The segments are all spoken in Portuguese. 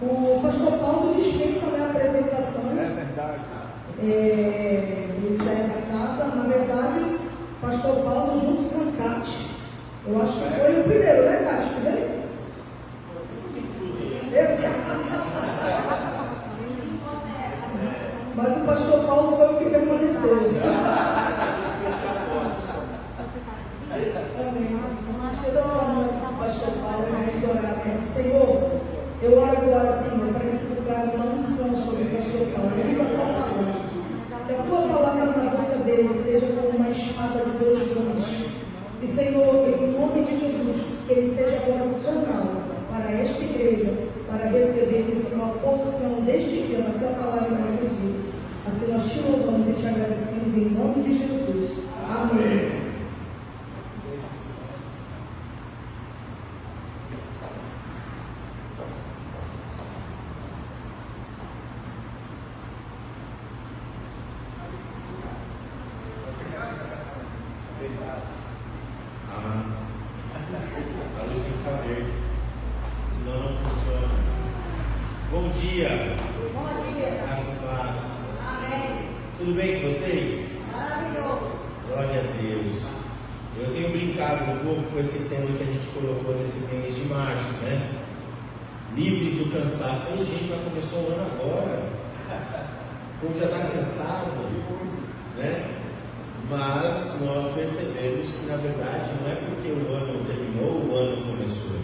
O pastor Paulo dispensa, né, apresentações. É verdade. Ele já é da casa. Na verdade, o pastor Paulo junto com a Cátia. Eu acho que foi o primeiro, né, Cátia? Primeiro? Mas o pastor Paulo foi o que permaneceu. Amém. Pastor Paulo, vamos orar. Senhor, eu oro agora, Senhor, para que tu traga uma unção sobre o pastor Paulo. Usa a tua palavra. Que a tua palavra na boca dele seja como uma espada de dois gumes. E, Senhor, em nome de Jesus, que ele seja agora um canal para esta igreja, para receber, Senhor, a porção deste dia na tua palavra em nossas vidas. Assim nós te louvamos e te agradecemos em nome de Jesus. Amém. A luz tem que ficar verde, senão não funciona. Bom dia. Bom dia. Graça e paz. Amém. Tudo bem com vocês? Maravilhoso. Glória a Deus. Eu tenho brincado um pouco com esse tema que a gente colocou nesse mês de março, né? Livres do cansaço. Tem gente que já começou o ano agora. O povo já está cansado, né? Mas nós percebemos que, na verdade, não é porque o ano terminou, o ano começou.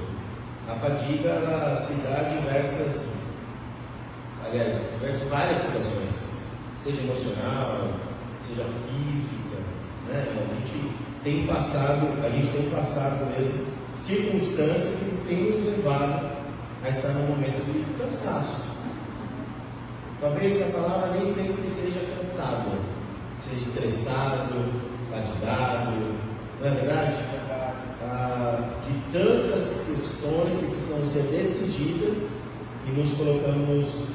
A fadiga, ela se dá diversas várias situações, seja emocional, seja física, né? A gente tem passado mesmo circunstâncias que têm nos levado a estar num momento de cansaço. Talvez a palavra nem sempre seja cansado, seja estressado, fadigado, não é verdade? De tantas questões que precisam ser decididas e nos colocamos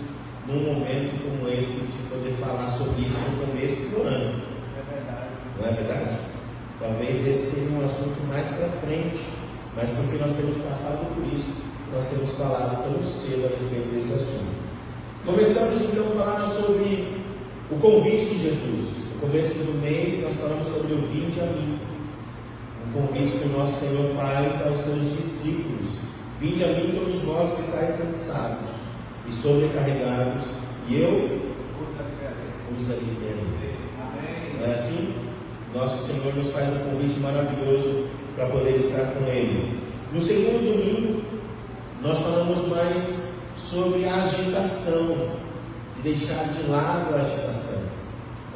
num momento como esse de poder falar sobre isso no começo do ano. Não é verdade? Talvez esse seja um assunto mais para frente, mas porque nós temos passado por isso, nós temos falado tão cedo a respeito desse assunto. Começamos então a falar sobre o convite de Jesus. No começo do mês nós falamos sobre o vinde a mim, um convite que o nosso Senhor faz aos seus discípulos: vinde a mim todos vós que estáis cansados e sobrecarregados, e eu vos aliviarei. Não é assim? Nosso Senhor nos faz um convite maravilhoso para poder estar com Ele. No segundo domingo nós falamos mais sobre a agitação, de deixar de lado a agitação.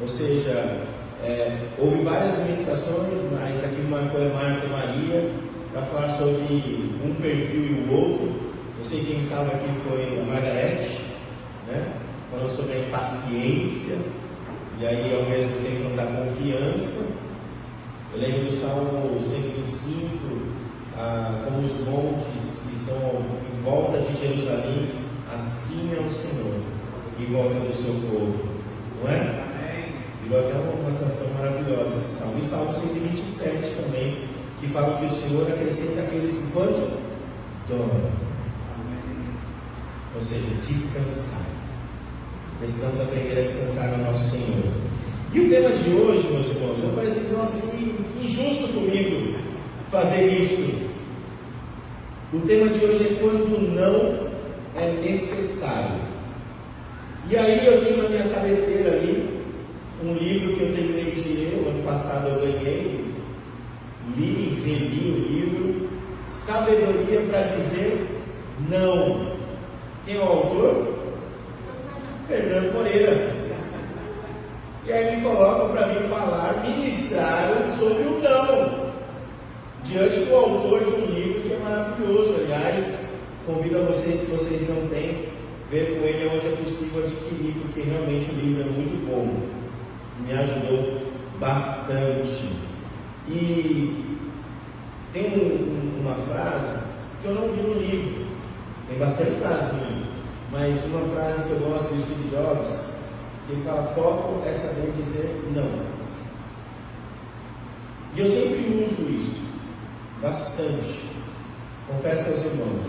Ou seja, houve várias ministrações, mas aqui marcou Marta e Maria para falar sobre um perfil e o outro. Eu sei quem estava aqui foi a Margarete, né? Falando sobre a impaciência, e aí ao mesmo tempo falando da confiança. Eu lembro do Salmo 125, como os montes que estão em volta de Jerusalém, assim é o Senhor, em volta do seu povo, não é? Virou até uma canção maravilhosa esse salmo. E o Salmo 127 também, que fala que o Senhor acrescenta aqueles enquanto dormem. Ou seja, descansar. Precisamos aprender a descansar no nosso Senhor. E o tema de hoje, meus irmãos, eu falei assim: nossa, que injusto comigo fazer isso. O tema de hoje é quando não é necessário. E aí eu tenho na minha cabeceira ali um livro que eu terminei de ler, o ano passado eu ganhei, li e reli o livro, Sabedoria para Dizer Não. Quem é o autor? Fernando Moreira. E aí me colocam para vir falar, ministrar sobre o não, diante do autor de um livro que é maravilhoso. Aliás, convido a vocês, se vocês não têm, ver com ele onde é possível adquirir, porque realmente o livro é muito bom. Me ajudou bastante. E tem uma frase que eu não vi no livro, tem bastante frase no livro, mas uma frase que eu gosto do Steve Jobs, ele fala: foco é saber dizer não. E eu sempre uso isso bastante, confesso aos irmãos.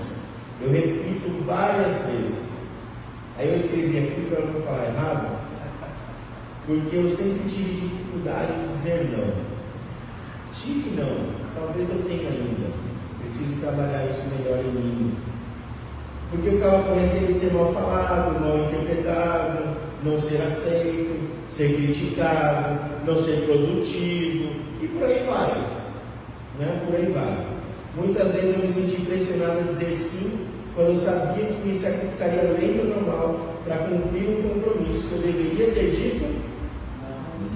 Eu repito várias vezes. Aí eu escrevi aqui para eu não falar errado, porque eu sempre tive dificuldade de dizer não. Tive não, talvez eu tenha ainda. Preciso trabalhar isso melhor em mim. Porque eu ficava com receio de ser mal falado, mal interpretado, não ser aceito, ser criticado, não ser produtivo, e por aí vai. Né? Por aí vai. Muitas vezes eu me senti pressionado a dizer sim, quando eu sabia que me sacrificaria além do normal para cumprir um compromisso que eu deveria ter dito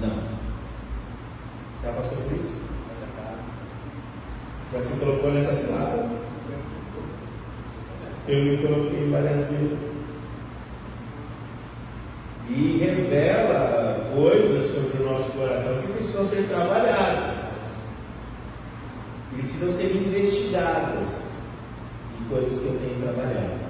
não. Já passou por isso? Já se colocou nessa cilada? Eu me coloquei várias vezes. E revela coisas sobre o nosso coração que precisam ser trabalhadas, precisam ser investigadas em coisas que eu tenho trabalhado.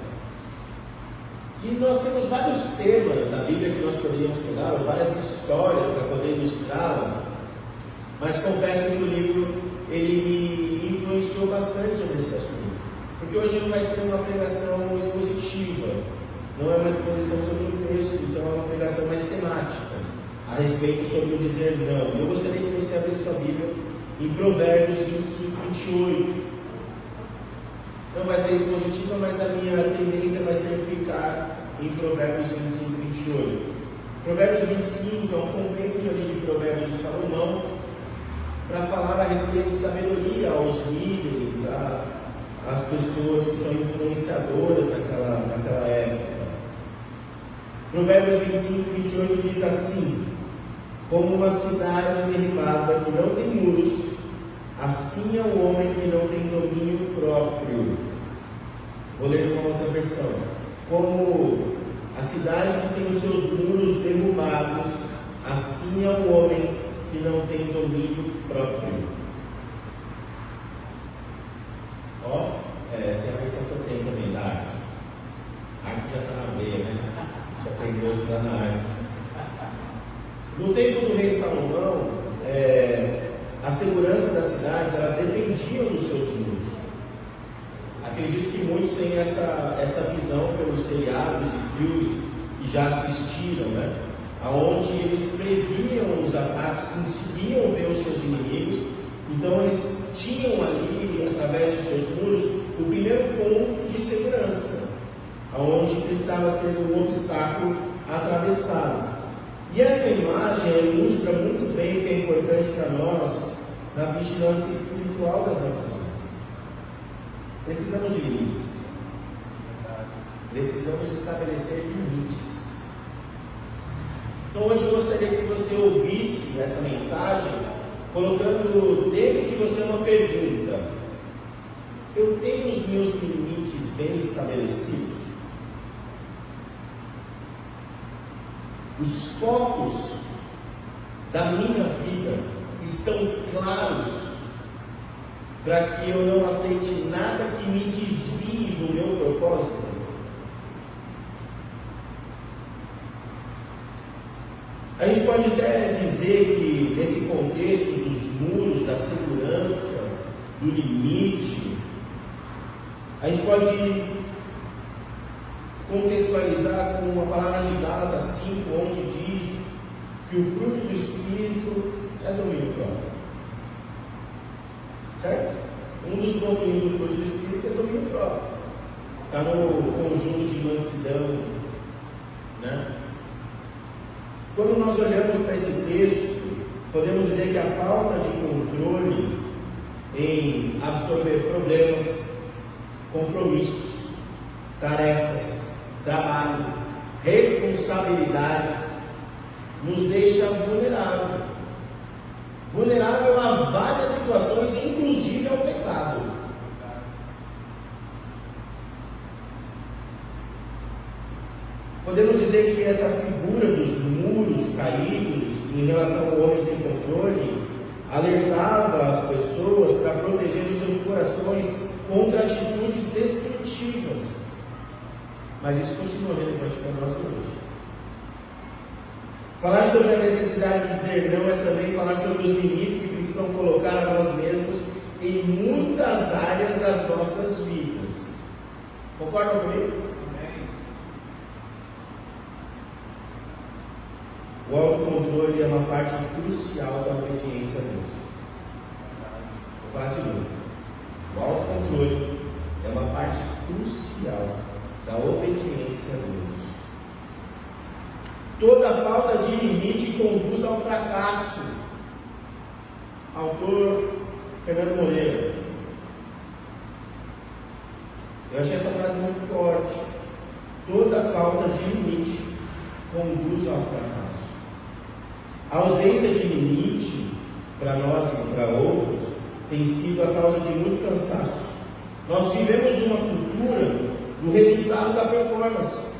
E nós temos vários temas na Bíblia que nós poderíamos pegar, ou várias histórias para poder ilustrá-la, mas confesso que o livro ele me influenciou bastante sobre esse assunto, porque hoje não vai ser uma pregação expositiva, não é uma exposição sobre o texto, então é uma pregação mais temática, a respeito sobre o dizer não. Eu gostaria que você abrisse sua Bíblia em Provérbios 25, 28. Não vai ser expositiva, mas a minha tendência vai ser ficar em Provérbios 25, 28. Provérbios 25 é um compêndio ali de Provérbios de Salomão, para falar a respeito de sabedoria aos líderes, às pessoas que são influenciadoras naquela época. Provérbios 25, 28 diz assim: como uma cidade derribada que não tem muros, assim é o homem que não tem domínio próprio. Vou ler uma outra versão. Como a cidade que tem os seus muros derrubados, assim é o homem que não tem domínio próprio. Essa é a versão que eu tenho também da Arca. A Arca já está na veia, né? Já aprendeu a estudar na Arca. No tempo do rei Salomão, a segurança das cidades, elas dependiam dos seus muros. Acredito que muitos têm essa visão pelos seriados e filmes que já assistiram, né? Onde eles previam os ataques, conseguiam ver os seus inimigos, então eles tinham ali, através dos seus muros, o primeiro ponto de segurança, onde precisava ser um obstáculo atravessado. E essa imagem ilustra muito bem o que é importante para nós na vigilância espiritual das nossas vidas. Precisamos de limites. Precisamos estabelecer limites. Então hoje eu gostaria que você ouvisse essa mensagem colocando dentro de você uma pergunta: eu tenho os meus limites bem estabelecidos? Os focos da minha vida estão claros para que eu não aceite nada que me desvie do meu propósito? A gente pode até dizer que nesse contexto dos muros, da segurança, do limite, a gente pode contextualizar com uma palavra de Gálatas 5, onde diz que o fruto do Espírito é domínio próprio. Certo? Um dos domínios do fruto do Espírito é domínio próprio. Está no conjunto de mansidão, né? Quando nós olhamos para esse texto, podemos dizer que a falta de controle em absorver problemas, compromissos, tarefas, trabalho, responsabilidades, nos deixa vulnerável. Vulnerável a várias situações, inclusive ao pecado. Podemos dizer que essa figura dos muros caídos em relação ao homem sem controle alertava as pessoas para proteger os seus corações contra atitudes destrutivas. Mas isso continua relevante para nós hoje. Falar sobre a necessidade de dizer não é também falar sobre os limites que precisam colocar a nós mesmos em muitas áreas das nossas vidas. Concorda? Concordam comigo? O autocontrole é uma parte crucial da obediência a Deus. Vou falar de novo. O autocontrole é uma parte crucial da obediência a Deus. Toda falta de limite conduz ao fracasso. Autor Fernando Moreira. Eu achei essa frase muito forte. Toda falta de limite conduz ao fracasso. A ausência de limite, para nós e para outros, tem sido a causa de muito cansaço. Nós vivemos uma cultura do resultado da performance.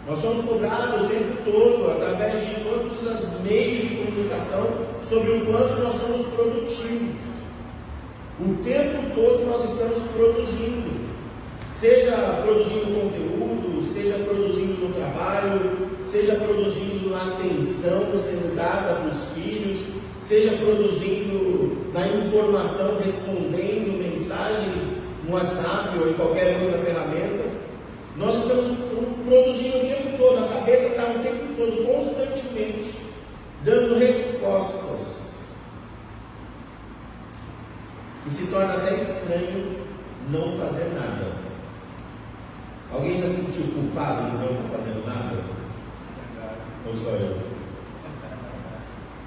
Nós somos cobrados o tempo todo, através de todos os meios de comunicação, sobre o quanto nós somos produtivos. O tempo todo nós estamos produzindo. Seja produzindo conteúdo, seja produzindo no trabalho, seja produzindo na atenção sendo dada para os filhos, seja produzindo na informação, respondendo mensagens no WhatsApp ou em qualquer outra ferramenta. Nós estamos produzindo o tempo todo, a cabeça está o tempo todo, constantemente, dando respostas. E se torna até estranho não fazer nada. Alguém já se sentiu culpado de não estar fazendo nada? Ou só eu?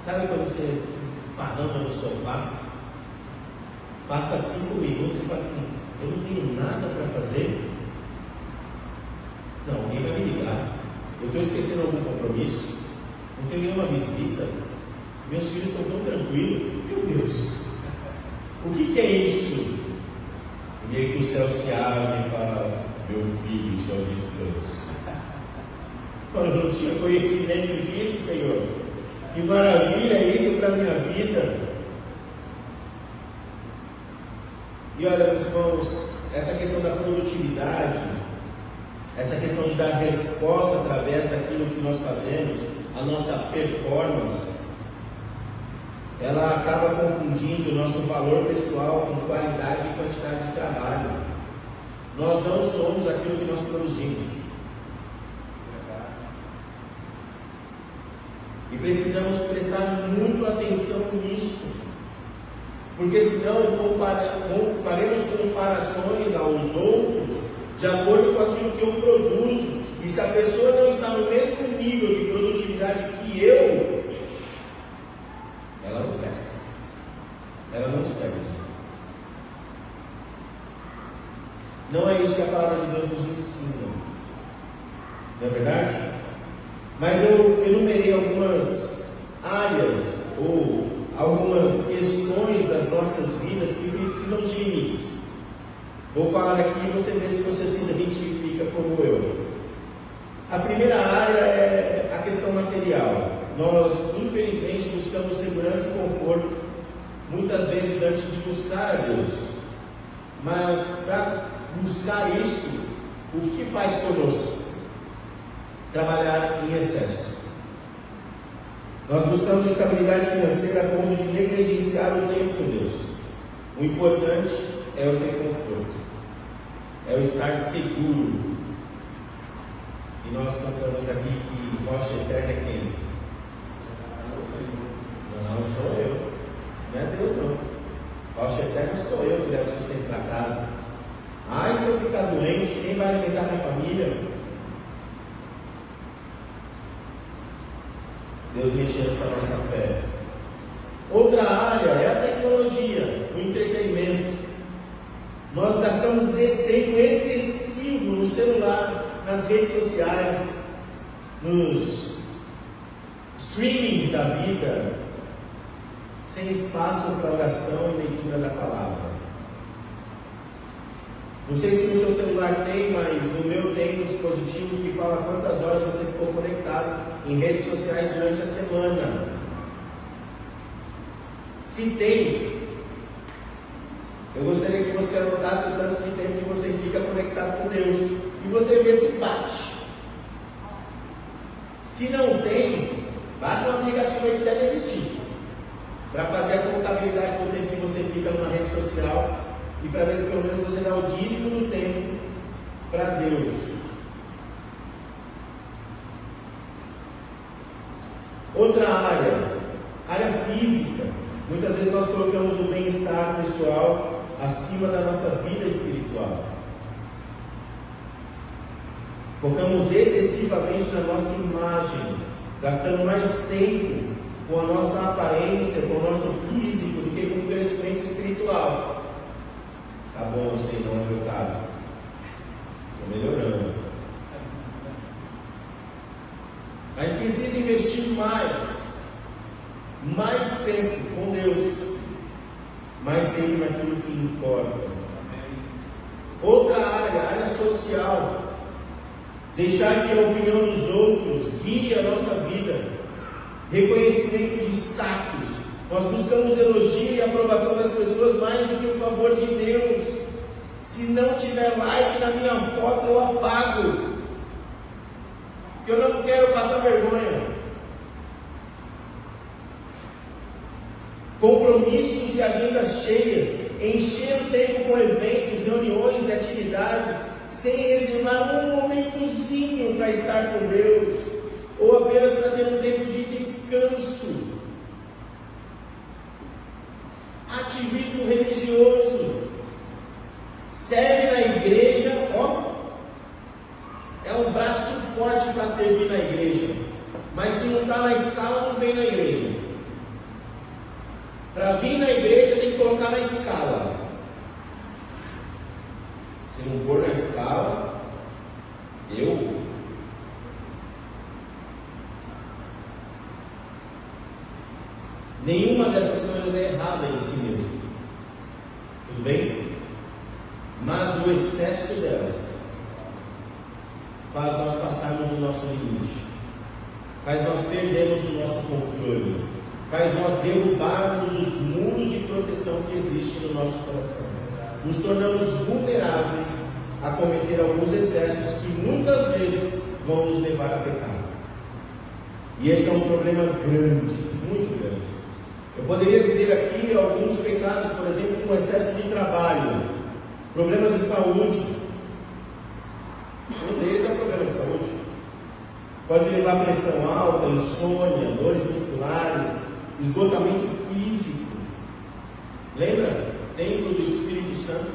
Sabe quando você se esparrama no sofá, passa 5 minutos e fala assim, eu não tenho nada para fazer? Não, alguém vai me ligar. Eu estou esquecendo algum compromisso? Não tenho nenhuma visita? Meus filhos estão tão tranquilos? Meu Deus! O que é isso? E meio que o céu se abre e fala, meu filho, isso é o descanso. Quando eu não tinha conhecimento disso, Senhor, que maravilha é isso para a minha vida. E olha, meus irmãos, essa questão da produtividade, essa questão de dar resposta através daquilo que nós fazemos, a nossa performance, ela acaba confundindo o nosso valor pessoal com qualidade e quantidade de trabalho. Nós não somos aquilo que nós produzimos. E precisamos prestar muito atenção nisso. Porque senão faremos comparações aos outros de acordo com aquilo que eu produzo. E se a pessoa não está no mesmo nível de produtividade que eu, ela não presta. Ela não serve. Não é isso que a palavra de Deus nos ensina. Não é verdade? Mas eu enumerei algumas áreas ou algumas questões das nossas vidas que precisam de limites. Vou falar aqui e você vê se você se identifica como eu. A primeira área é a questão material. Nós, infelizmente, buscamos segurança e conforto, muitas vezes antes de buscar a Deus. Mas para buscar isso, o que faz conosco? Trabalhar em excesso. Nós buscamos estabilidade financeira a ponto de negligenciar o tempo com Deus. O importante é o ter conforto, é o estar seguro. E nós cantamos aqui que rocha eterna é quem? Não sou eu, não é Deus não. Rocha eterna sou eu que levo sustento para casa. Ai, se eu ficar doente, quem vai alimentar minha família? Deus mexendo para a nossa fé. Outra área é a tecnologia, o entretenimento. Nós gastamos tempo excessivo no celular, nas redes sociais, nos streamings da vida, sem espaço para oração e leitura da palavra. Não sei se no seu celular tem, mas no meu tem um dispositivo que fala quantas horas você ficou conectado em redes sociais durante a semana. Se tem, eu gostaria que você anotasse o tanto de tempo que você fica conectado com Deus e você vê se bate. Se não tem, baixa um aplicativo aí que deve existir para fazer a contabilidade do tempo que você fica numa rede social e para ver se pelo menos você dá o dízimo do tempo para Deus. Outra área física. Muitas vezes nós colocamos o bem-estar pessoal acima da nossa vida espiritual. Focamos excessivamente na nossa imagem, gastando mais tempo com a nossa aparência, com o nosso físico, do que com o crescimento espiritual. Tá bom, eu sei, não é o meu caso. Estou melhorando. A gente precisa investir mais tempo com Deus, mais tempo naquilo que importa. Outra área social. Deixar que a opinião dos outros guie a nossa vida. Reconhecimento de status. Nós buscamos elogio e aprovação das pessoas mais do que o favor de Deus. Se não tiver like na minha foto, eu apago. Porque eu não quero passar vergonha. Compromissos e agendas cheias. Encher o tempo com eventos, reuniões e atividades, sem reservar um momentozinho para estar com Deus, ou apenas para ter um tempo de descanso. Ativismo religioso. Serve na igreja, é um braço forte para servir na igreja, mas se não está na escala, não vem na igreja. Para vir na igreja tem que colocar na escala. Se não pôr na escala, nenhuma dessas coisas é errada em si mesmo. Tudo bem? Mas o excesso delas faz nós passarmos do nosso limite, faz nós perdermos o nosso controle, faz nós derrubarmos os muros de proteção que existem no nosso coração. Nos tornamos vulneráveis a cometer alguns excessos que muitas vezes vão nos levar a pecar. E esse é um problema grande, muito grande. Eu poderia dizer aqui alguns pecados, por exemplo, como excesso de trabalho, problemas de saúde. Um deles é o problema de saúde. Pode levar a pressão alta, insônia, dores musculares, esgotamento físico. Lembra? Templo do Espírito Santo,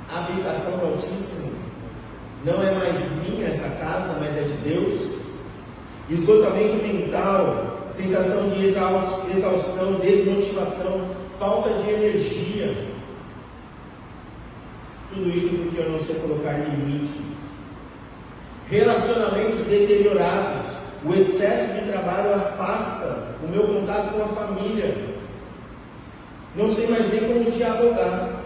habitação do Altíssimo. Não é mais minha essa casa, mas é de Deus. Esgotamento mental, sensação de exaustão, desmotivação, falta de energia. Tudo isso porque eu não sei colocar limites. Relacionamentos deteriorados. O excesso de trabalho afasta o meu contato com a família. Não sei mais nem como dialogar.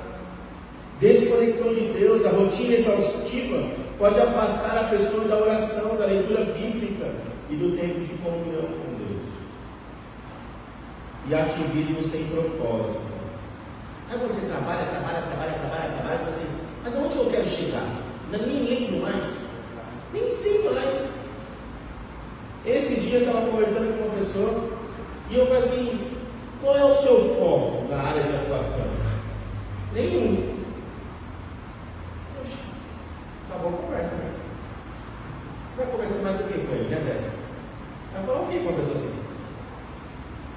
Desconexão de Deus, a rotina exaustiva pode afastar a pessoa da oração, da leitura bíblica e do tempo de comunhão com Deus. E ativismo sem propósito. Sabe quando você trabalha, você fala assim, mas aonde eu quero chegar? Eu nem lembro mais, nem sei mais. Esses dias eu estava conversando com uma pessoa e eu falei assim, qual é o seu foco na área de atuação? Nenhum. Poxa, acabou a conversa, né? Vai conversar mais do que com ele, né, Zé? Vai falar o que com a pessoa assim?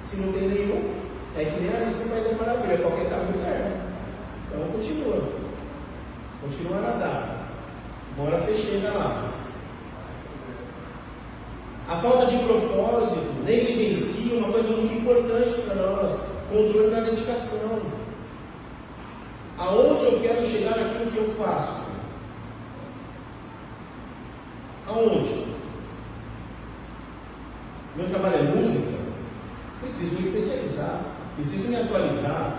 Se não tem nenhum, é que nem a lista do País das Maravilhas, qualquer caminho serve. Então continua a nadar. Uma hora você chega lá. A falta de propósito negligencia uma coisa muito importante para nós: controle da dedicação. Aonde eu quero chegar naquilo que eu faço? Aonde? Meu trabalho é música? Preciso me especializar, preciso me atualizar.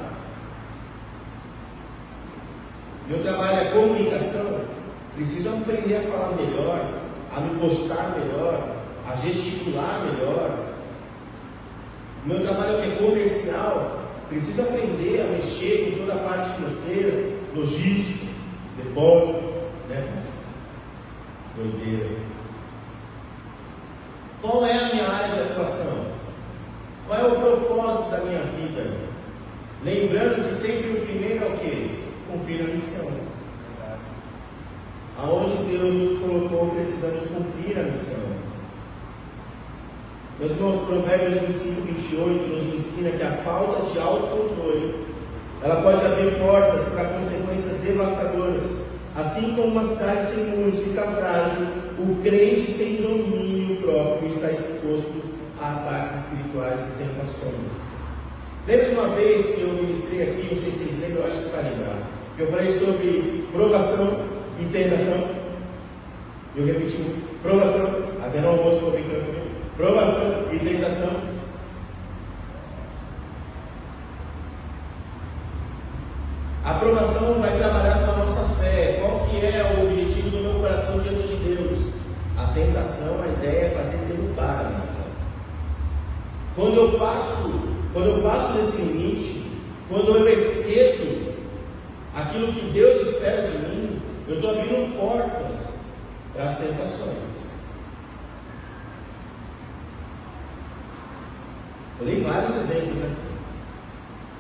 Meu trabalho é comunicação? Preciso aprender a falar melhor, a me postar melhor, a gesticular melhor. Meu trabalho é comercial, preciso aprender a mexer com toda a parte financeira, logística, depósito, né? Doideira. Qual é a minha área de atuação? Qual é o propósito da minha vida? Lembrando que sempre o primeiro é o quê? Cumprir a missão. Aonde Deus nos colocou, precisamos cumprir a missão. Meus irmãos, Provérbios 25, 28 nos ensina que a falta de autocontrole, ela pode abrir portas para consequências devastadoras. Assim como uma cidade sem muros fica frágil, o crente sem domínio próprio está exposto a ataques espirituais e tentações. Lembra de uma vez que eu ministrei aqui, não sei se vocês lembram, eu acho que está lembrado, que eu falei sobre provação e tentação. Eu repeti, provação, até no almoço estou brincando comigo, provação e tentação. A provação vai trabalhar com a nossa fé. Qual que é o objetivo do meu coração diante de Deus? A tentação, a ideia é fazer derrubar a minha fé. Quando eu passo desse limite, quando eu excedo aquilo que Deus espera de mim, eu estou abrindo portas para as tentações. Eu dei vários exemplos aqui.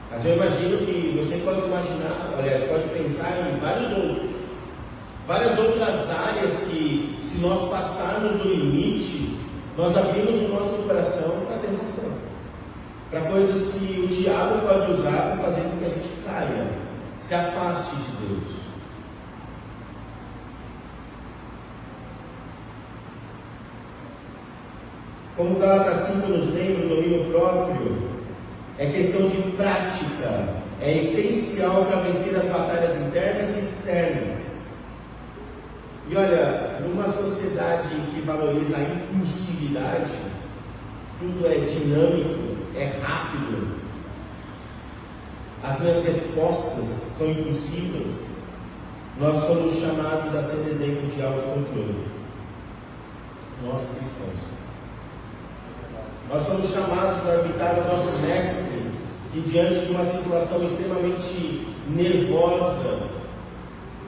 Mas eu imagino que você pode imaginar, aliás, pode pensar em várias outras áreas que, se nós passarmos do limite, nós abrimos o nosso coração para a tentação, para coisas que o diabo pode usar para fazer com que a gente caia, se afaste de Deus. Como Gálatas 5 nos lembra, o domínio próprio é questão de prática, é essencial para vencer as batalhas internas e externas. E olha, numa sociedade que valoriza a impulsividade, tudo é dinâmico, é rápido, as minhas respostas são impulsivas, nós somos chamados a ser exemplo de autocontrole. Nós cristãos. Nós somos chamados a imitar o nosso mestre, que diante de uma situação extremamente nervosa,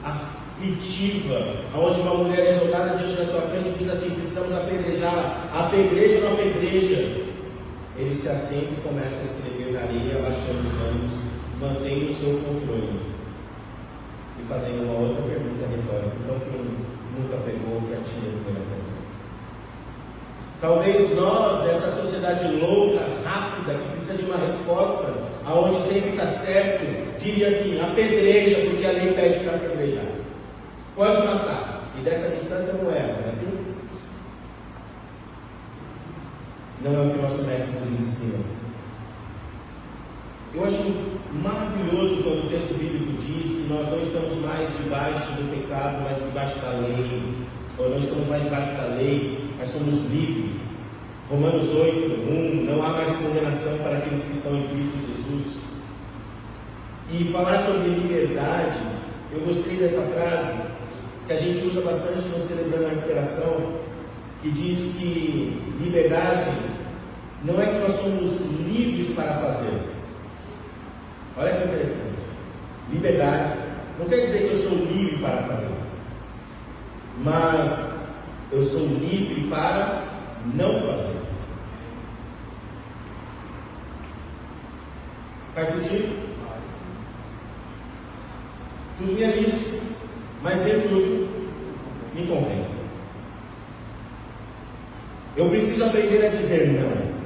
aflitiva, onde uma mulher é jogada diante da sua frente e diz assim: precisamos apedrejá-la, apedreja ou não apedreja? Ele se assenta e começa a escrever na areia, abaixando os ânimos, mantendo o seu controle e fazendo uma outra pergunta retórica: não quem nunca pegou, que atira a primeira pergunta. Talvez nós, dessa sociedade louca, rápida, que precisa de uma resposta, aonde sempre está certo, diria assim: apedreja, porque a lei pede para apedrejar. Pode matar. E dessa distância não é, não é assim? Não é o que o nosso mestre nos ensina. Eu acho maravilhoso quando o texto bíblico diz que nós não estamos mais debaixo do pecado, mas debaixo da lei. Ou não estamos mais debaixo da lei, mas somos livres. Romanos 8:1, não há mais condenação para aqueles que estão em Cristo Jesus. E falar sobre liberdade, eu gostei dessa frase, que a gente usa bastante no Celebrando a Recuperação, que diz que liberdade não é que nós somos livres para fazer. Olha que interessante. Liberdade não quer dizer que eu sou livre para fazer, mas eu sou livre para não fazer. Faz sentido? Tudo me é lícito, mas nem tudo me convém. Eu preciso aprender a dizer não.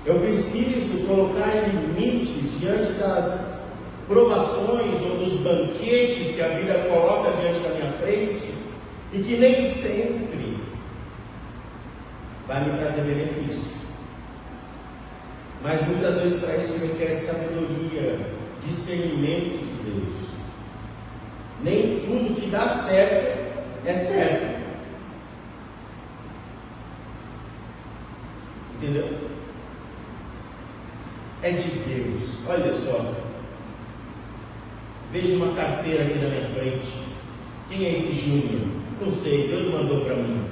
Eu preciso colocar limites diante das provações ou dos banquetes que a vida coloca diante da minha frente, e que nem sempre vai me trazer benefício. Mas muitas vezes para isso requer sabedoria, discernimento de Deus. Nem tudo que dá certo é certo. Entendeu? É de Deus. Olha só. Vejo uma carteira aqui na minha frente. Quem é esse Júnior? Não sei, Deus mandou para mim.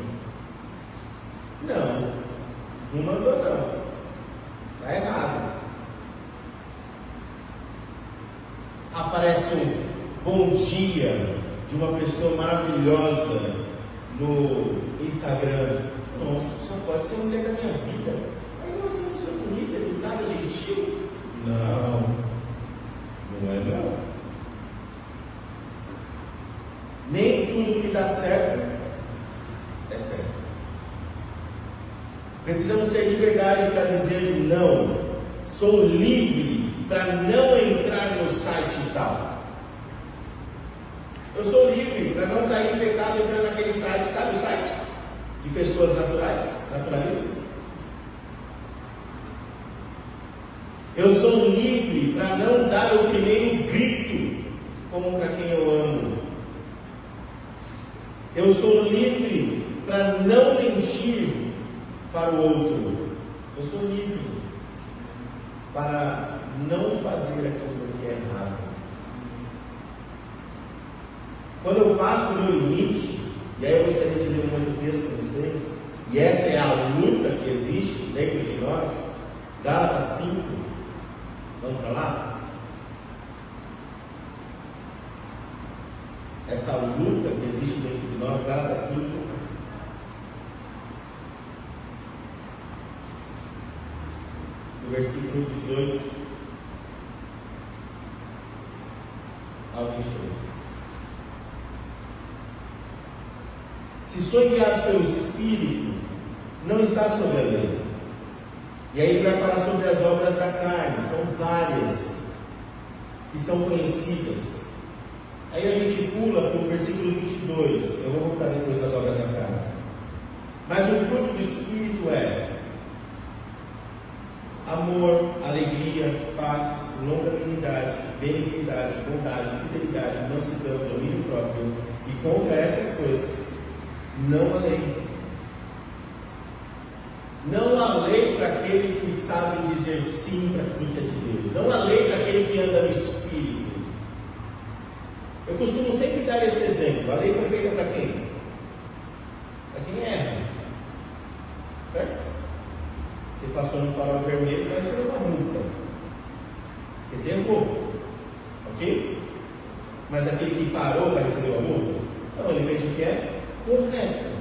Não mandou não. Está errado. Aparece um bom dia de uma pessoa maravilhosa no Instagram. Nossa, só pode ser mulher da minha vida. Aí você é uma pessoa bonita, educada, gentil. Não é não. Nem tudo que dá certo é certo. Precisamos ter liberdade para dizer não. Sou livre para não entrar no site tal. Eu sou livre para não cair em pecado entrando naquele site, sabe o site? De pessoas naturalistas. Eu sou livre para não dar o primeiro grito como para quem eu amo. Eu sou livre para não mentir para o outro. Eu sou livre para não fazer aquilo que é errado. Quando eu passo o meu limite, e aí eu gostaria de ler um outro texto para vocês, e essa é a luta que existe dentro de nós, Gálatas 5, vamos para lá? Essa luta que existe dentro de nós, Gálatas 5, no versículo 18 ao 22. Se sois guiados pelo Espírito, não está sob a lei. E aí ele vai falar sobre as obras da carne, são várias, que são conhecidas. Aí a gente pula para o versículo 22, eu vou voltar depois das obras da carne. Mas o fruto do Espírito é amor, alegria, paz, longanimidade, benignidade, bondade, fidelidade, mansidão, domínio próprio. E contra essas coisas não há lei. Não há lei para aquele que sabe dizer sim para aquilo que é de Deus. Não há lei para aquele que anda no Espírito. Eu costumo sempre dar esse exemplo. A lei foi feita para quem? Para quem erra. Certo? Você passou no farol vermelho, você vai receber uma multa. Você errou. Ok? Mas aquele que parou vai receber uma multa? Não, ele fez o que é correto.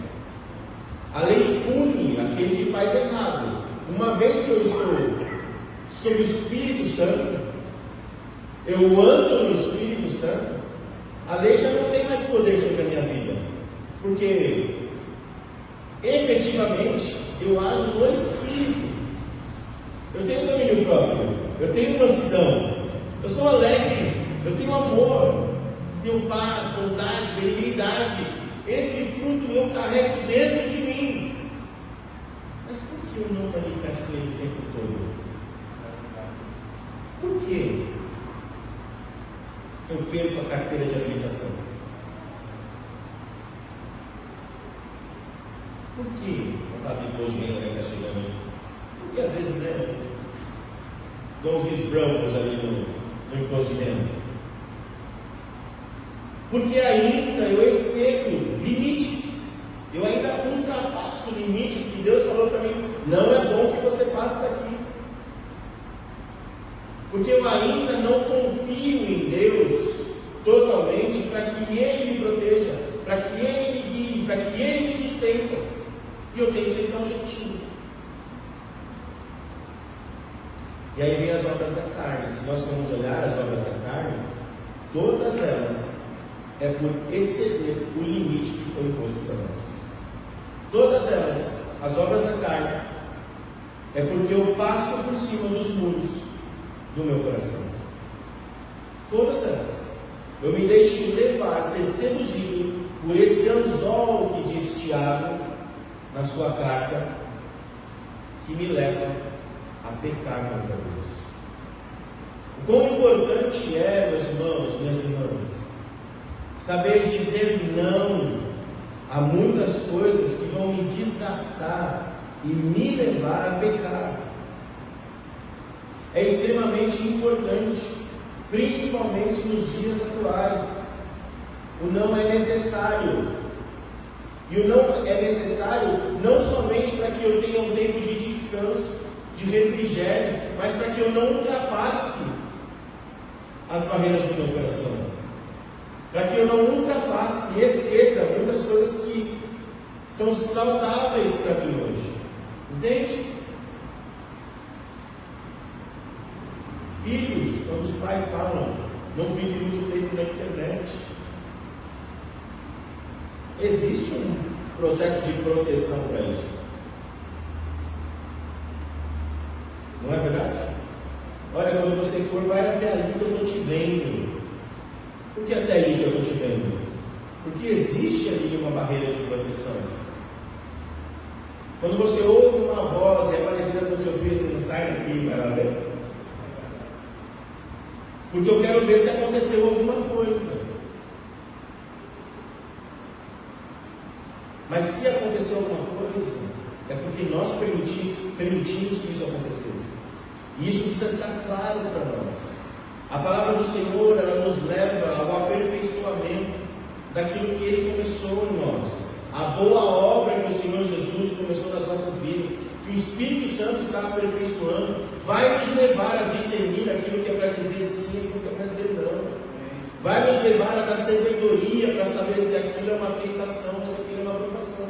A lei pune aquele que faz errado. Uma vez que eu estou sob o Espírito Santo, eu ando no Espírito Santo, a lei já não tem mais poder sobre a minha vida, porque efetivamente eu ajo no Espírito. Eu tenho domínio próprio, eu tenho mansidão, eu sou alegre, eu tenho amor, tenho paz, bondade, benignidade. Esse fruto eu carrego dentro de mim. Mas por que eu não manifesto ele o tempo todo? Por que eu perco a carteira de habilitação? Por que? Vamos falar de imposto de renda que está chegando aí. Porque às vezes, né, dão uns esbrancos ali no imposto de renda. Porque ainda eu excedo limites, eu ainda ultrapasso limites que Deus falou para mim, não é bom que você passe daqui. Porque eu ainda não confio em Deus totalmente para que Ele me proteja, para que Ele me guie, para que Ele me sustente. E eu tenho que ser tão gentil. E aí vem as obras da carne. Se nós formos olhar as obras da carne, todas elas é por exceder o limite que foi imposto para nós. Todas elas, as obras da carne, é porque eu passo por cima dos muros do meu coração. Todas elas. Eu me deixo levar, ser seduzido por esse anzol que diz Tiago na sua carta, que me leva a pecar contra Deus. O quão importante é, meus irmãos, minhas irmãs, saber dizer não a muitas coisas que vão me desgastar e me levar a pecar. É extremamente importante, principalmente nos dias atuais. O não é necessário. E o não é necessário não somente para que eu tenha um tempo de descanso, de refrigério, mas para que eu não ultrapasse as barreiras do meu coração. Para que eu não ultrapasse e exceda muitas coisas que são saudáveis para mim hoje. Entende? Filhos, quando os pais falam, não fique muito tempo na internet. Existe um processo de proteção para isso. Não é verdade? Olha, quando você for, vai até ali que eu estou te vendo. Por que até ali que eu estou te vendo? Porque existe ali uma barreira de proteção. Quando você ouve uma voz e é parecida com o seu filho, você não sai daqui para ver? Porque eu quero ver se aconteceu alguma coisa. Mas se aconteceu alguma coisa, é porque nós permitimos que isso acontecesse. E isso precisa estar claro para nós. A palavra do Senhor, ela nos leva ao aperfeiçoamento daquilo que Ele começou em nós. A boa obra que o Senhor Jesus começou nas nossas vidas, que o Espírito Santo está aperfeiçoando, vai nos levar a discernir aquilo que é para dizer sim e aquilo que é para dizer não. Vai nos levar a dar sabedoria para saber se aquilo é uma tentação, se aquilo é uma provação.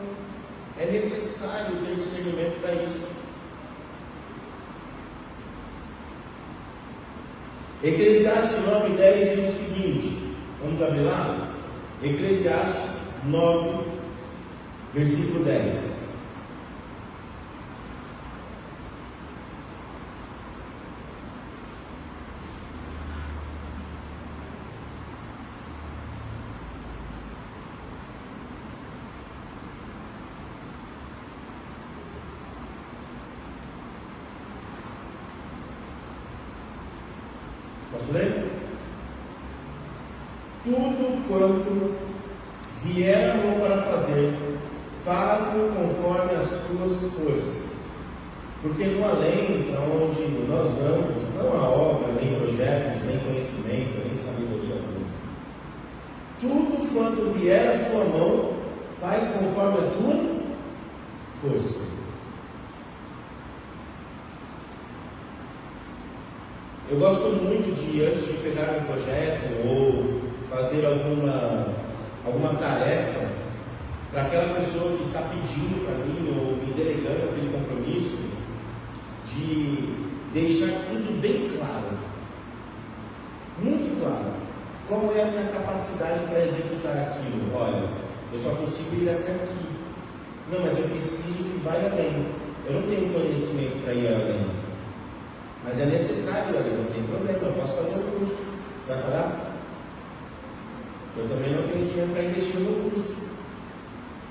É necessário ter discernimento para isso. Eclesiastes 9:10 diz o seguinte, vamos abrir lá? Eclesiastes 9, versículo 10. Posso ler? Tudo quanto vier a mão para fazer, faça conforme as tuas forças. Porque no além, para onde nós vamos, não há obra, nem projetos, nem conhecimento, nem sabedoria alguma. Tudo quanto vier à sua mão, faz conforme a tua força. Eu gosto muito de, antes de pegar um projeto ou fazer alguma tarefa para aquela pessoa que está pedindo para mim ou me delegando aquele compromisso, de deixar tudo bem claro, muito claro, qual é a minha capacidade para executar aquilo. Olha, eu só consigo ir até aqui. Não, mas eu preciso que vá além. Eu não tenho conhecimento para ir além. Mas é necessário, não tem problema, eu posso fazer o curso. Você vai pagar? Eu também não tenho dinheiro para investir no curso.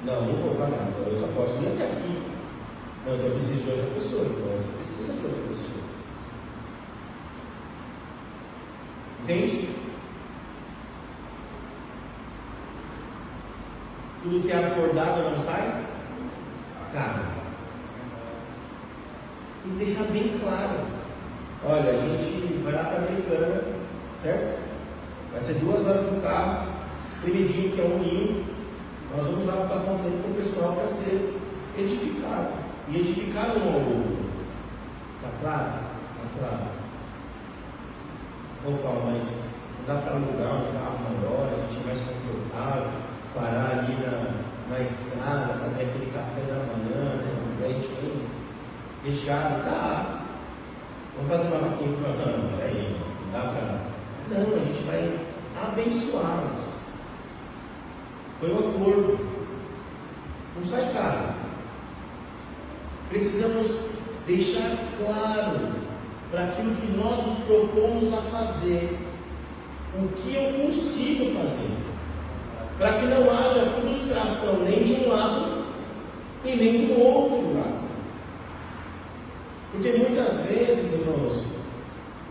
Não vou pagar, então eu só posso ir até aqui. Não, então eu preciso de outra pessoa, então você precisa de outra pessoa. Entende? Tudo que é acordado não sai? Cara, tem que deixar bem claro. Olha, a gente vai lá para a Americana, certo? Vai ser 2 horas no carro, espremidinho, que é um ninho. Nós vamos lá passar um tempo com o pessoal para ser edificado. E edificar um ao outro. Está claro? Está claro. Ô Paulo, mas não dá para alugar um carro maior, a gente é mais confortável, parar ali na estrada, fazer aquele café da manhã, né? Um break bem fechado. Dá. Vamos fazer uma maquinha. Não, peraí, não dá para. Não, a gente vai abençoá-los. Foi um acordo. Não sai caro. Precisamos deixar claro para aquilo que nós nos propomos a fazer, o que eu consigo fazer, para que não haja frustração nem de um lado e nem do outro lado. Porque muitas vezes, irmãos,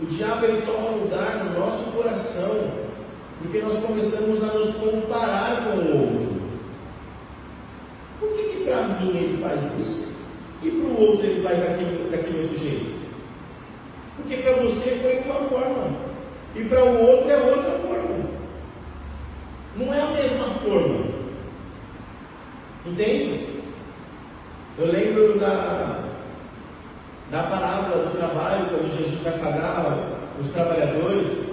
o diabo ele toma lugar no nosso coração, porque nós começamos a nos comparar com o outro. Por que para mim ele faz isso e para o outro ele faz daquele outro jeito? Porque para você foi de uma forma e para o outro é outra forma. Não é a mesma forma. Entende? Eu lembro da parábola do trabalho, quando Jesus vai pagar os trabalhadores,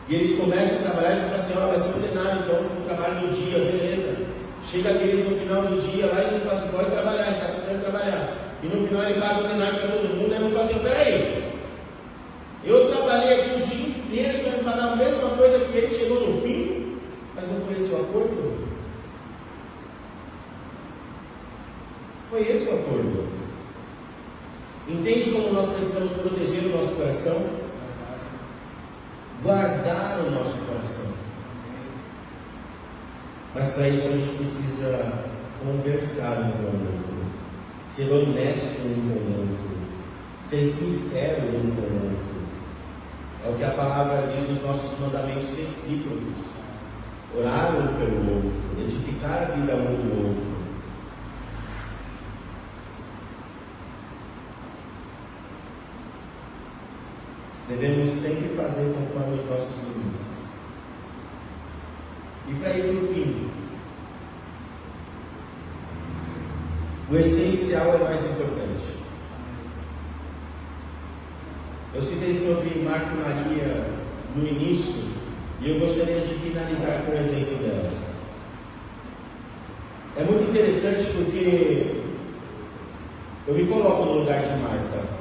e eles começam a trabalhar e falam assim: vai ser um denário então para o trabalho do dia, beleza. Chega aqueles no final do dia lá e ele fala assim: pode trabalhar, ele está precisando trabalhar. E no final ele paga o denário para todo mundo, aí não fala assim: peraí, eu trabalhei aqui o dia inteiro, você vai me pagar a mesma coisa que ele, chegou no fim, mas não foi esse o acordo? Foi esse o acordo. Entende como nós precisamos proteger o nosso coração? Guardar o nosso coração. Mas para isso a gente precisa conversar um com o outro, ser honesto um com o outro, ser sincero um com o outro. É o que a palavra diz nos nossos mandamentos recíprocos: orar um pelo outro, edificar a vida um do outro. Devemos sempre fazer conforme os nossos limites. E para ir para o fim, o essencial é mais importante. Eu citei sobre Marta e Maria no início, e eu gostaria de finalizar com o exemplo delas. É muito interessante porque eu me coloco no lugar de Marta,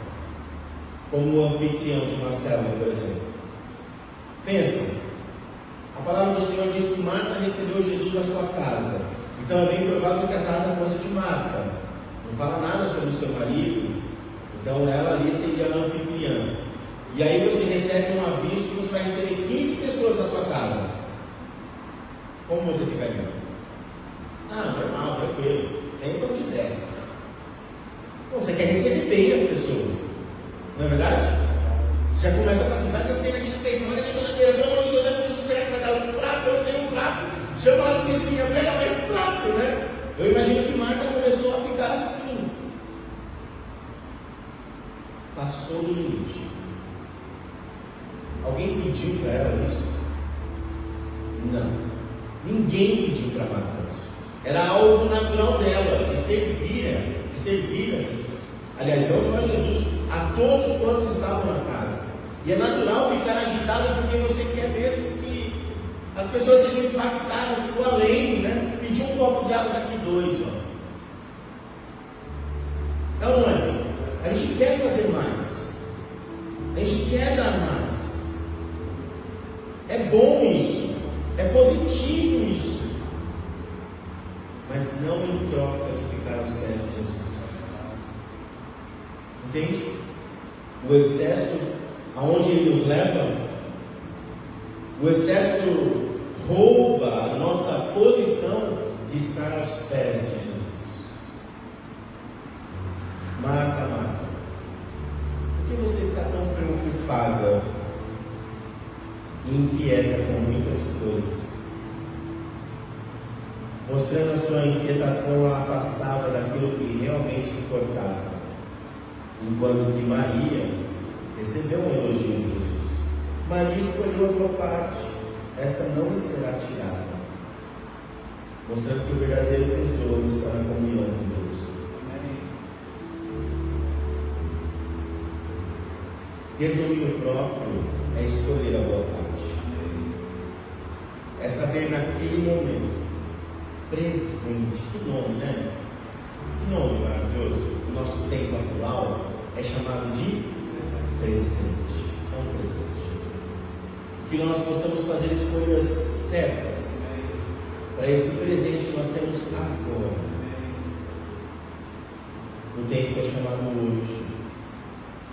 como anfitrião de uma célula, por exemplo. Pensa, a palavra do Senhor diz que Marta recebeu Jesus na sua casa. Então é bem provável que a casa fosse de Marta. Não fala nada sobre o seu marido. Então ela ali seria a anfitriã. E aí você recebe um aviso que você vai receber 15 pessoas na sua casa. Como você ficaria? Normal, tranquilo. Senta onde der. Bom, você quer receber bem as pessoas. Não é verdade? Você já começa a falar assim: vai que eu tenho na dispensa, vai na geladeira, pelo amor de Deus, será que vai dar outros pratos? Eu não tenho um prato. Chama as vizinhas, pega mais prato, né? Eu imagino que Marta começou a ficar assim. Passou do limite. Alguém pediu para ela isso? Não. Ninguém pediu para Marta isso. Era algo natural dela, de servir a Jesus. Aliás, não só a Jesus, a todos quantos estavam na casa. E é natural ficar agitado porque você quer mesmo que as pessoas sejam impactadas por além, né? Pedir um copo de água daqui 2, ó. É ou não é? A gente quer fazer mais. A gente quer dar mais. É bom isso. É positivo isso. Mas não em troca de ficar aos pés de Jesus. Entende? O excesso, aonde ele nos leva, o excesso rouba a nossa posição de estar aos pés de Jesus. Marta, por que você está tão preocupada e inquieta com muitas coisas? Mostrando a sua inquietação, a afastava daquilo que realmente importava. Enquanto que Maria recebeu um elogio de Jesus. Maria escolheu a boa parte. Essa não lhe será tirada. Mostrando que o verdadeiro tesouro está na comunhão com Deus. Ter domínio próprio é escolher a boa parte. É saber naquele momento, presente. Que nome, né? Que nome maravilhoso. O nosso tempo atual é chamado de presente. É um presente. Que nós possamos fazer escolhas certas para esse presente que nós temos agora. O tempo é chamado hoje.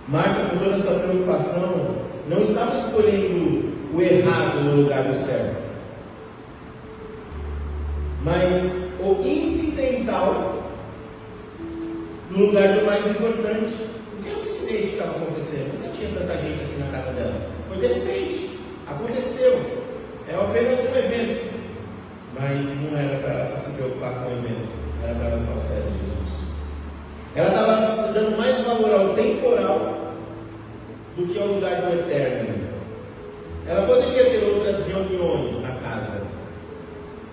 Marta, com toda essa preocupação, não estava escolhendo o errado no lugar do certo, mas o incidental no lugar do mais importante. O que era o incidente que estava acontecendo? Nunca tinha tanta gente assim na casa dela. Foi de repente, aconteceu. É apenas um evento. Mas não era para ela se preocupar com o evento, era para ela ficar aos pés de Jesus. Ela estava dando mais valor ao temporal do que ao lugar do eterno. Ela poderia ter outras reuniões na casa.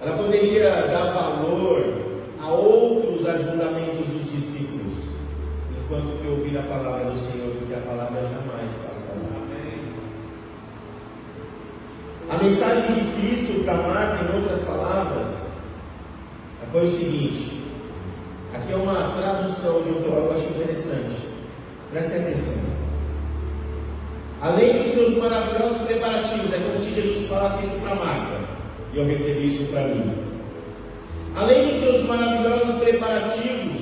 Ela poderia dar valor a outros ajudamentos dos discípulos, enquanto que ouvir a palavra do Senhor, porque a palavra jamais passará. A mensagem de Cristo para Marta, em outras palavras, foi o seguinte. Aqui é uma tradução de um que eu acho interessante. Prestem atenção. Além dos seus maravilhosos preparativos, é como se Jesus falasse isso para Marta, e eu recebi isso para mim. Além dos seus maravilhosos preparativos,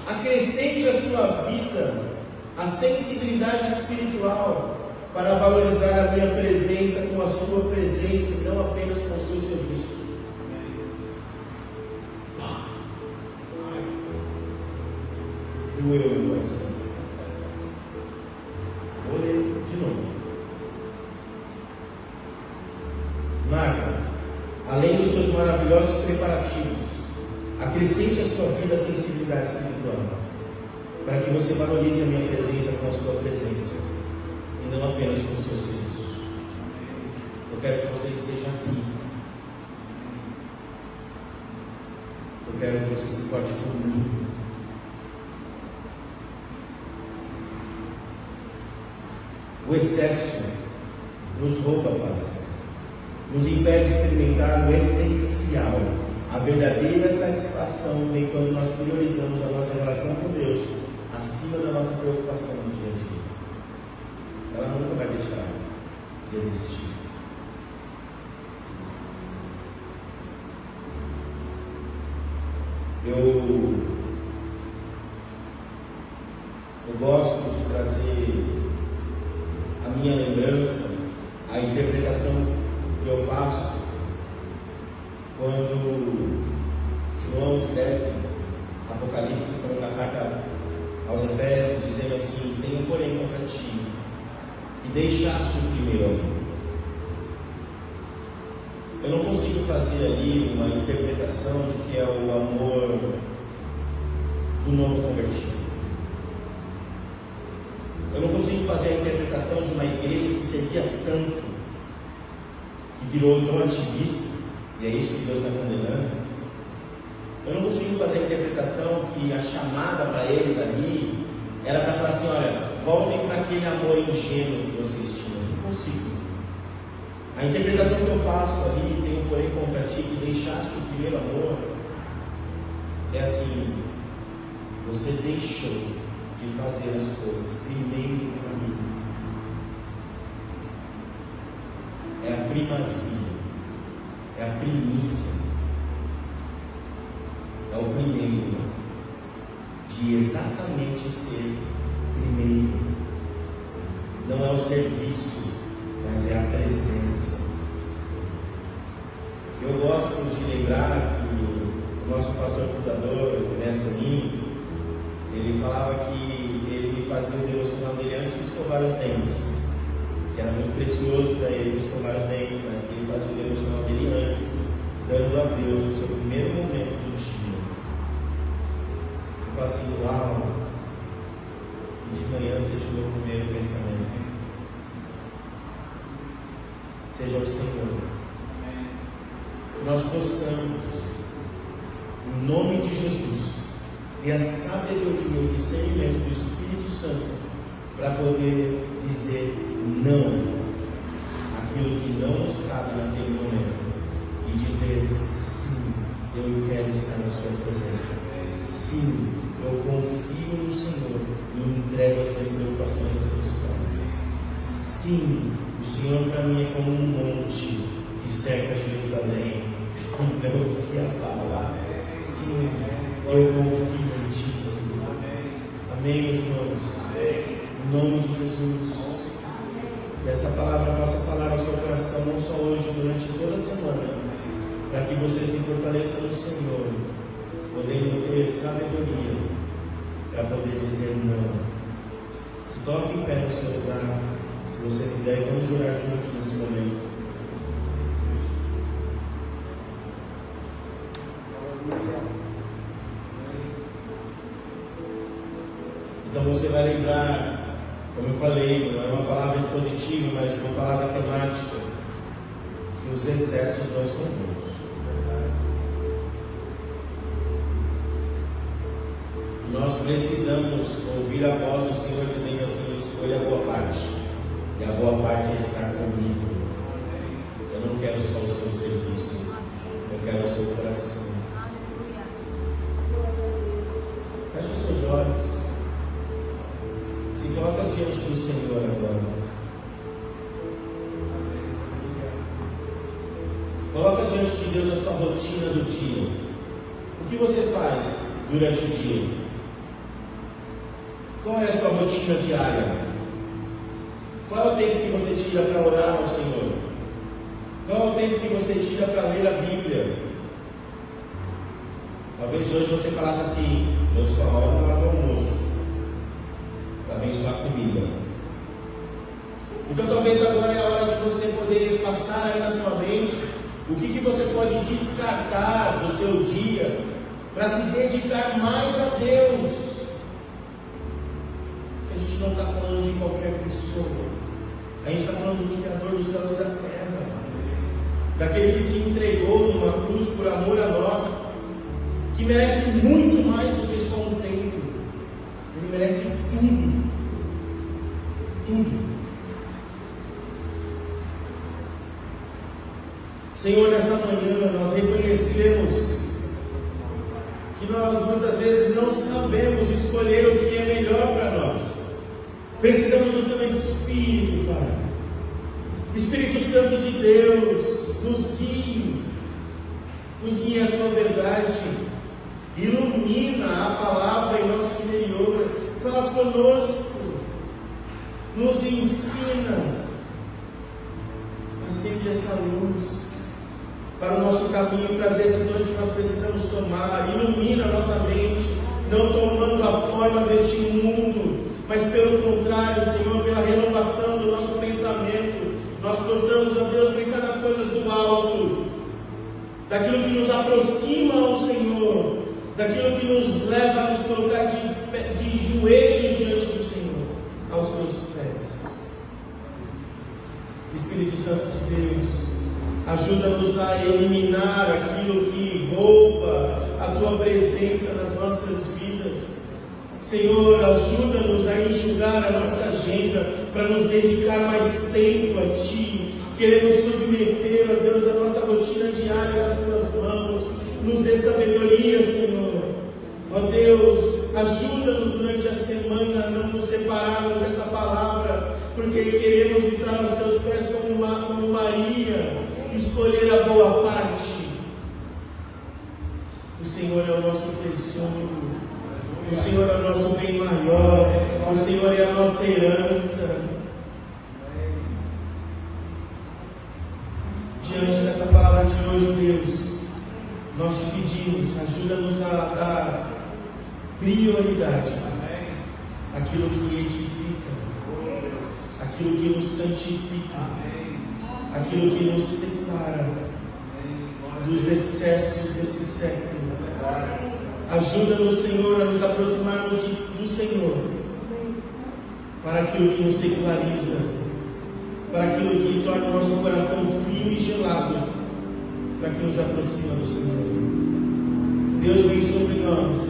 Acrescente à sua vida a sensibilidade espiritual para valorizar a minha presença com a sua presença e não apenas com o seu serviço. Ai, doeu o coração. Vou ler de novo. Marca, além dos seus maravilhosos preparativos, acrescente à sua vida a sensibilidade espiritual, para que você valorize a minha presença com a sua presença, e não apenas com o seu serviço. Eu quero que você esteja aqui. Eu quero que você se porte comigo. O excesso nos rouba a paz, nos impede de experimentar o essencial. A verdadeira satisfação vem quando nós priorizamos a nossa relação com Deus acima da nossa preocupação no dia a dia. Ela nunca vai deixar de existir. Eu gosto de trazer a minha lembrança, a interpretação que eu faço quando João escreve Apocalipse, falando da carta aos Efésios, dizendo assim: tenho porém contra ti que deixaste o primeiro amor. Eu não consigo fazer ali uma interpretação de que é o amor do novo convertido. Eu não consigo fazer a interpretação de uma igreja que servia tanto, que virou tão ativista, e é isso que Deus está condenando. Eu não consigo fazer a interpretação que a chamada para eles ali era para falar assim: olha, voltem para aquele amor ingênuo que vocês tinham. Eu não consigo. A interpretação que eu faço ali, tenho porém contra ti que deixaste o primeiro amor, é assim: você deixou de fazer as coisas primeiro para mim. É a primazia, é a primícia, é o primeiro, de exatamente ser primeiro. Não é o serviço, mas é a presença. Eu gosto de lembrar que o nosso pastor fundador, o Ernesto Ninho, ele falava que ele fazia o devocional dele antes de escovar os dentes, que era muito precioso para ele escovar os dentes, mas que ele fazia o devocional dele antes, dando a Deus o seu primeiro momento do dia. Eu falo assim: uau, que de manhã seja o meu primeiro pensamento, seja o Senhor. Que nós possamos, em nome de Jesus, ter a sabedoria e o discernimento do Espírito Santo para poder dizer não àquilo que não nos cabe naquele momento e dizer sim, eu quero estar na sua presença. Sim, eu confio no Senhor e entrego as minhas preocupações às suas formas. Sim, o Senhor para mim é como um monte que cerca Jerusalém e não se abala. Sim, eu confio em Ti, Senhor. Amém, meus irmãos? Em nome de Jesus. Que essa palavra possa falar ao seu coração, não só hoje, durante toda a semana, para que você se fortaleça no Senhor, podendo ter sabedoria para poder dizer não. Se toque em pé no seu lugar, se você puder, vamos orar juntos nesse momento. Então você vai lembrar, como eu falei, não é uma palavra expositiva, mas uma palavra temática, que os excessos não são bons. Que nós precisamos ouvir a voz do Senhor dizendo assim: escolha a boa parte, e a boa parte é estar comigo. Eu não quero só o seu serviço, eu quero o seu coração. Feche os seus olhos. Se coloca diante do Senhor agora. Coloca diante de Deus a sua rotina do dia. O que você faz durante o dia? Qual é a sua rotina diária? Qual é o tempo que você tira para orar ao Senhor? Qual é o tempo que você tira para ler a Bíblia? Talvez hoje você falasse assim: eu só oro na hora do almoço, para abençoar a comida. Então talvez agora é a hora de você poder passar aí na sua mente o que você pode descartar do seu dia para se dedicar mais a Deus. A gente não está falando de qualquer pessoa, a gente está falando do Criador dos céus e da terra, daquele que se entregou numa cruz por amor a nós, que merece muito mais do que só um tempo. Ele merece tudo, tudo. Senhor, nessa manhã nós reconhecemos que nós muitas vezes não sabemos escolher o que é melhor para nós. Precisamos do Teu Espírito, Pai. Espírito Santo de Deus, nos guie a Tua verdade, ilumina a palavra em nosso interior, fala conosco, nos ensina, acende essa luz para o nosso caminho, para as decisões que nós precisamos tomar, ilumina a nossa mente, não tomando a forma deste mundo, mas pelo contrário, Senhor, pela renovação do nosso pensamento, nós possamos, ó Deus, pensar nas coisas do alto, daquilo que nos aproxima ao Senhor, daquilo que nos leva a nos colocar de joelhos diante do Senhor, aos Teus pés. Espírito Santo de Deus, ajuda-nos a eliminar aquilo que rouba a Tua presença nas nossas vidas. Senhor, ajuda-nos a enxugar a nossa agenda para nos dedicar mais tempo a Ti. Queremos submeter, ó Deus, a nossa rotina diária nas Tuas mãos. Nos dê sabedoria, Senhor. Ó Deus, ajuda-nos durante a semana a não nos separarmos dessa palavra, porque queremos estar aos Teus pés como Maria, escolher a boa parte. O Senhor é o nosso tesouro, o Senhor é o nosso bem maior, o Senhor é a nossa herança. Diante dessa palavra de hoje, Deus, nós te pedimos, ajuda-nos a dar prioridade àquilo que edifica, aquilo que nos santifica, aquilo que nos separa dos excessos desse século. Ajuda-nos, Senhor, a nos aproximarmos do Senhor, para aquilo que nos seculariza, para aquilo que torna o nosso coração frio e gelado, para que nos aproxima do Senhor. Deus, vem sobre nós,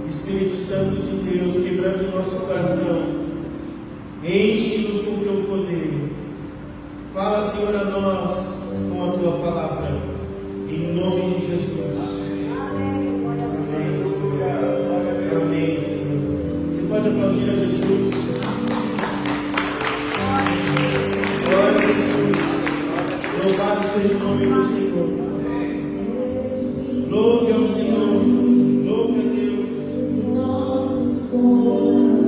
Espírito Santo de Deus, quebrando o nosso coração, enche-nos com o Teu poder. Fala, Senhor, a nós com a Tua palavra, em nome de Jesus. Amém, Senhor. Amém, Senhor. Você pode aplaudir a Jesus. Glória a Jesus. Louvado seja o nome do Senhor. Louve ao Senhor. Louve a Deus. Nossos corações.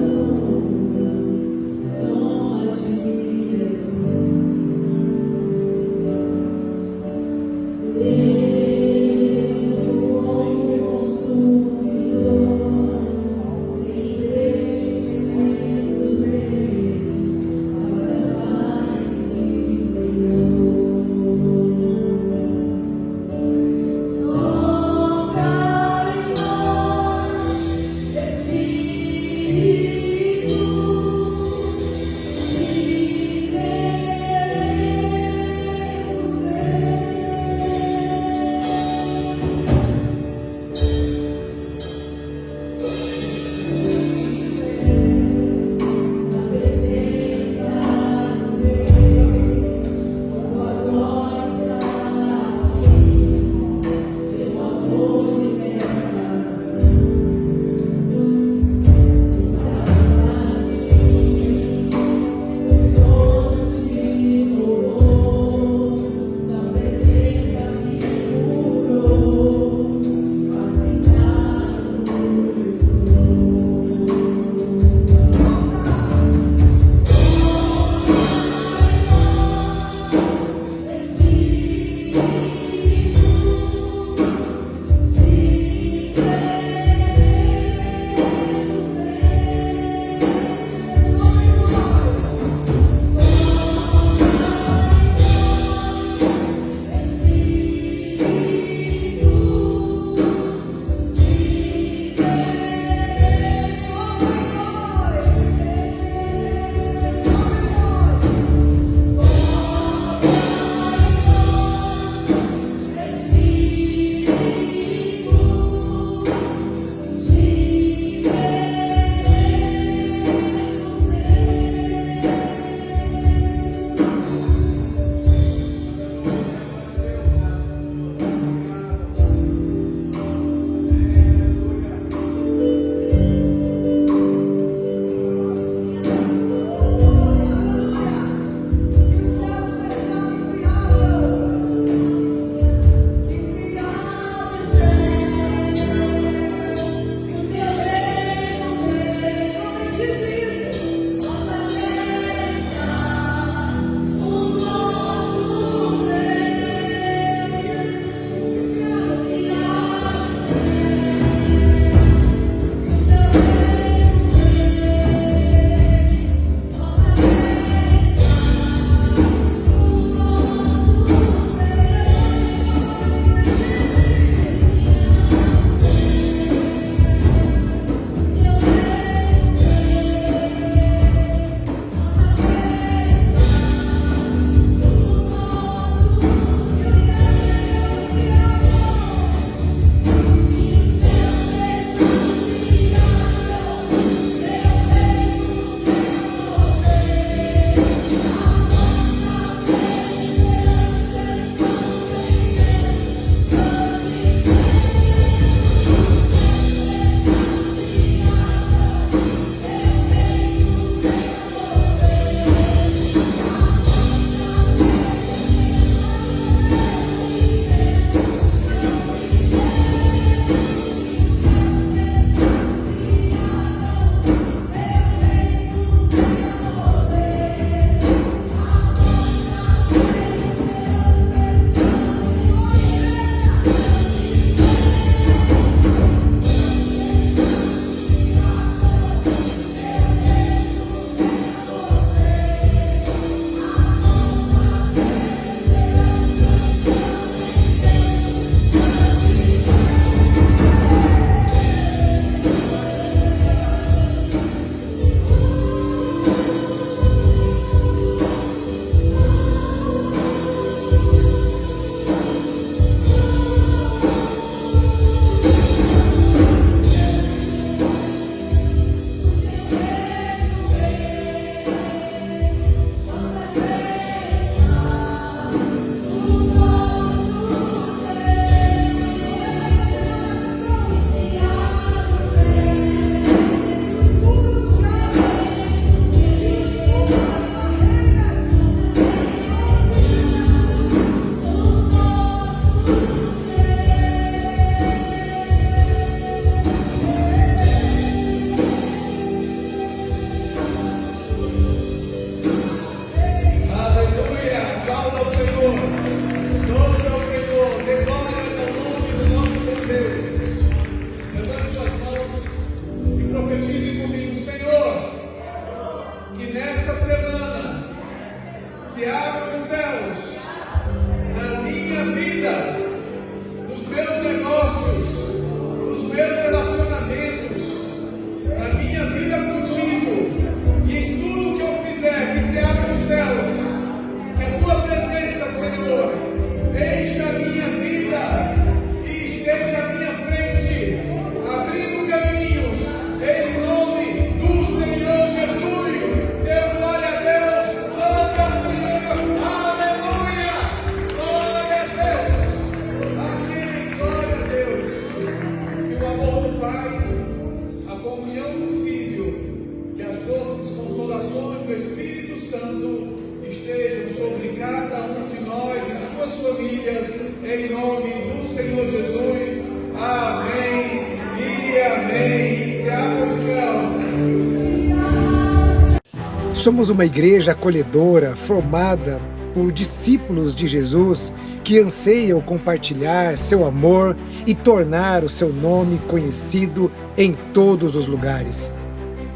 Somos uma igreja acolhedora, formada por discípulos de Jesus que anseiam compartilhar seu amor e tornar o seu nome conhecido em todos os lugares.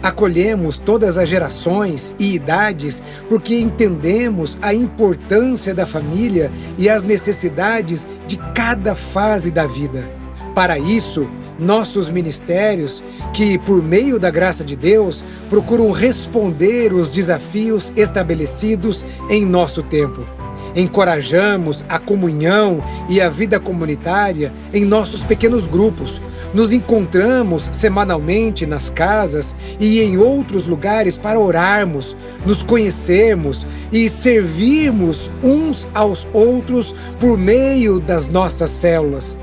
Acolhemos todas as gerações e idades porque entendemos a importância da família e as necessidades de cada fase da vida. Para isso, nossos ministérios, que por meio da graça de Deus, procuram responder os desafios estabelecidos em nosso tempo. Encorajamos a comunhão e a vida comunitária em nossos pequenos grupos. Nos encontramos semanalmente nas casas e em outros lugares para orarmos, nos conhecermos e servirmos uns aos outros por meio das nossas células.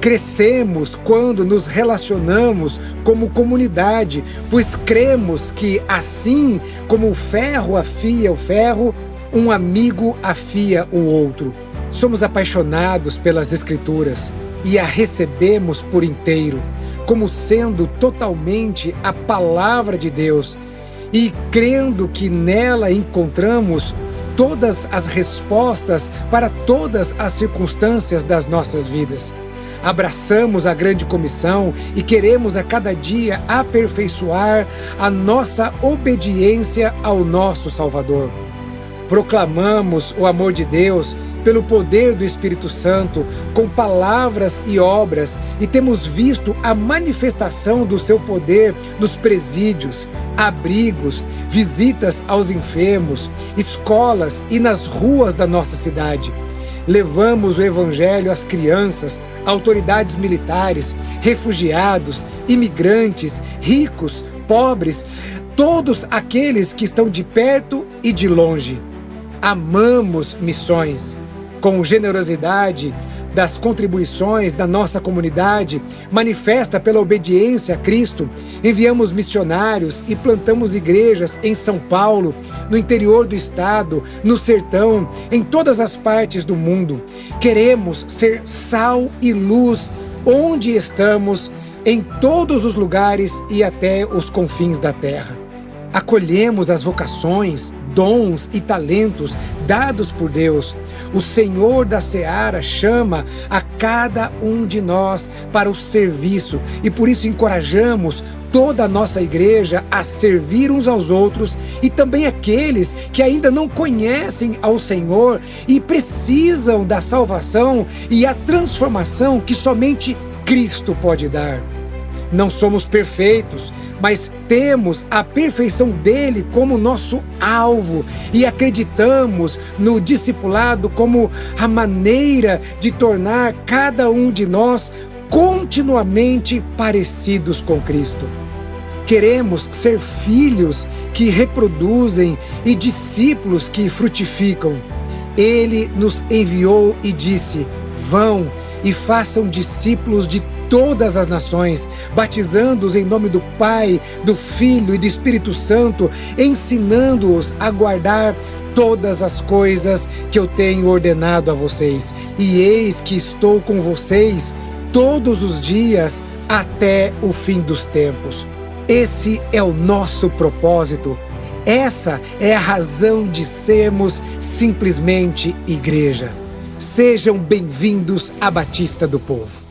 Crescemos quando nos relacionamos como comunidade, pois cremos que assim como o ferro afia o ferro, um amigo afia o outro. Somos apaixonados pelas Escrituras e a recebemos por inteiro, como sendo totalmente a palavra de Deus, e crendo que nela encontramos todas as respostas para todas as circunstâncias das nossas vidas. Abraçamos a grande comissão e queremos a cada dia aperfeiçoar a nossa obediência ao nosso Salvador. Proclamamos o amor de Deus pelo poder do Espírito Santo, com palavras e obras, e temos visto a manifestação do seu poder nos presídios, abrigos, visitas aos enfermos, escolas e nas ruas da nossa cidade. Levamos o Evangelho às crianças, autoridades militares, refugiados, imigrantes, ricos, pobres, todos aqueles que estão de perto e de longe. Amamos missões. Com generosidade das contribuições da nossa comunidade, manifesta pela obediência a Cristo, enviamos missionários e plantamos igrejas em São Paulo, no interior do estado, no sertão, em todas as partes do mundo. Queremos ser sal e luz onde estamos, em todos os lugares e até os confins da terra. Acolhemos as vocações, dons e talentos dados por Deus. O Senhor da Seara chama a cada um de nós para o serviço e por isso encorajamos toda a nossa igreja a servir uns aos outros e também aqueles que ainda não conhecem ao Senhor e precisam da salvação e a transformação que somente Cristo pode dar. Não somos perfeitos, mas temos a perfeição dele como nosso alvo e acreditamos no discipulado como a maneira de tornar cada um de nós continuamente parecidos com Cristo. Queremos ser filhos que reproduzem e discípulos que frutificam. Ele nos enviou e disse: vão e façam discípulos de todas as nações, batizando-os em nome do Pai, do Filho e do Espírito Santo, ensinando-os a guardar todas as coisas que eu tenho ordenado a vocês. E eis que estou com vocês todos os dias até o fim dos tempos. Esse é o nosso propósito. Essa é a razão de sermos simplesmente igreja. Sejam bem-vindos à Batista do Povo.